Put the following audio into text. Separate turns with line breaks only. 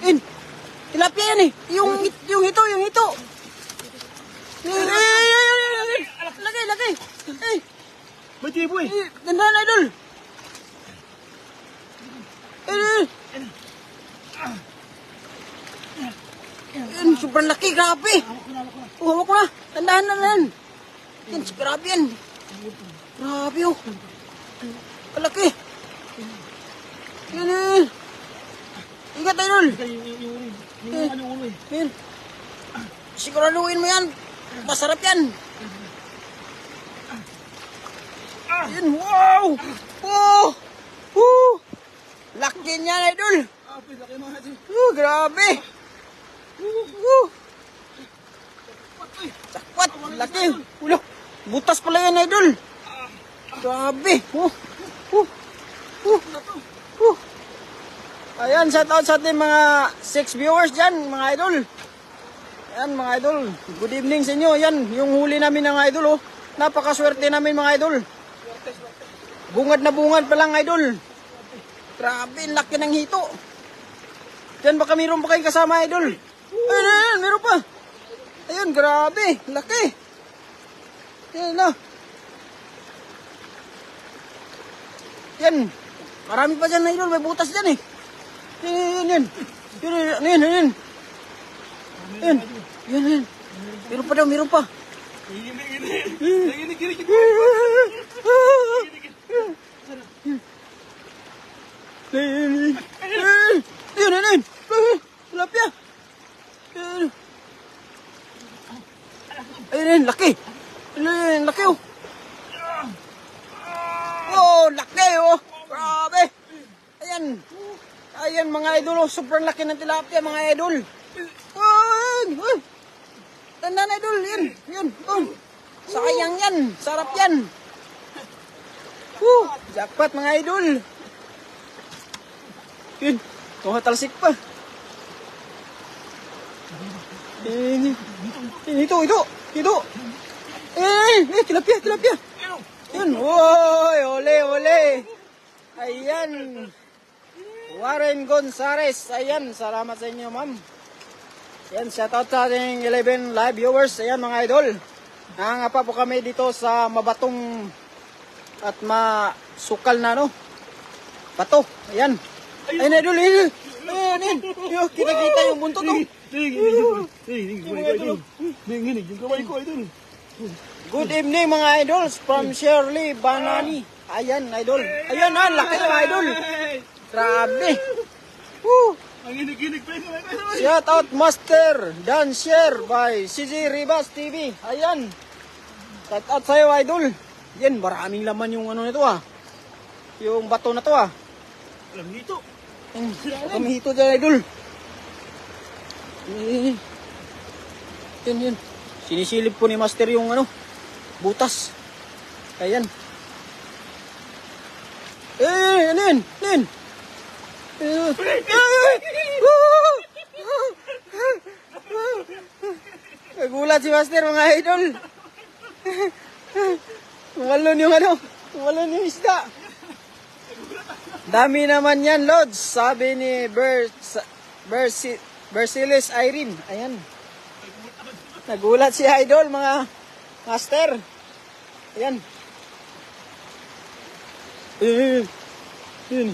In. Tilapia yan eh. Yung hito. Lagay. Eh.
Mati boy.
Tandaan idol. Sobrang laki, grabe. Hawak ko na. Tandaan na. Yan, grabe yan. Grabe oh. Kalaki. Yan. Ingat idol.
Yung ulo eh.
Yan. Siguraduhin mo yan. Masarap yan. Yan, wow. Laki niyan idol.
Laki mga ito.
Grabe. Sakpat, laki. Ulo. Butas pala yan idol. Grabe. Ayan, shout out sa ating mga 6 viewers dyan, mga idol. Ayan, mga idol. Good evening sa inyo. Ayan, yung huli namin ng idol, oh. Napakaswerte namin, mga idol. Bungad na bungad pa lang, idol. Grabe, laki ng hito. Diyan baka mayroon pa kayong kasama, idol. Ayan, mayroon pa. Ayan, grabe, laki. Ayan na. Yan, marami pa dyan, idol. May butas dyan eh. Yan. Yan. Meron pa. Yan. Tilapia. Ayun, laki. Laki oh. Oh, laki oh. Grabe. Ayan mga idol, oh, sobrang laki ng tilapia mga idol. Tandaan idol, yan. Sayang yan, sarap yan. Jackpot mga idol. Yun, talsik pa. Ito. Tilapia. Yun, woy, ole. Ayan. Warren Gonzales. Ayan, salamat sa inyo, ma'am. Ayan, shoutout sa ating 11 live viewers. Ayan, mga idol. Nangangapa po kami dito sa mabatong at masukal na, no? Bato. Ayan. Ayan, idol. Ayan. Kita yung buntot, no? Good evening, mga idols. From Shirley Banani. Ayan, idol. Ayan, laki ng idol. Grabe. Shout out Master Dancer by CJ Ribas TV. Ayan. Shout out sa'yo, idol. Yan, maraming laman yung ano nito ah. Yung bato na to ah.
Alam nito.
Kamihito dyan, idol. Yan. Sinisilip po ni Master yung ano, butas. Ayan. Yan. Nagulat si Master, mga idol. Tumalon yung isda. Dami naman yan, Lods. Sabi ni Bersilis Irene. Ayan. Nagulat si idol, mga Master. Ayan. Yun.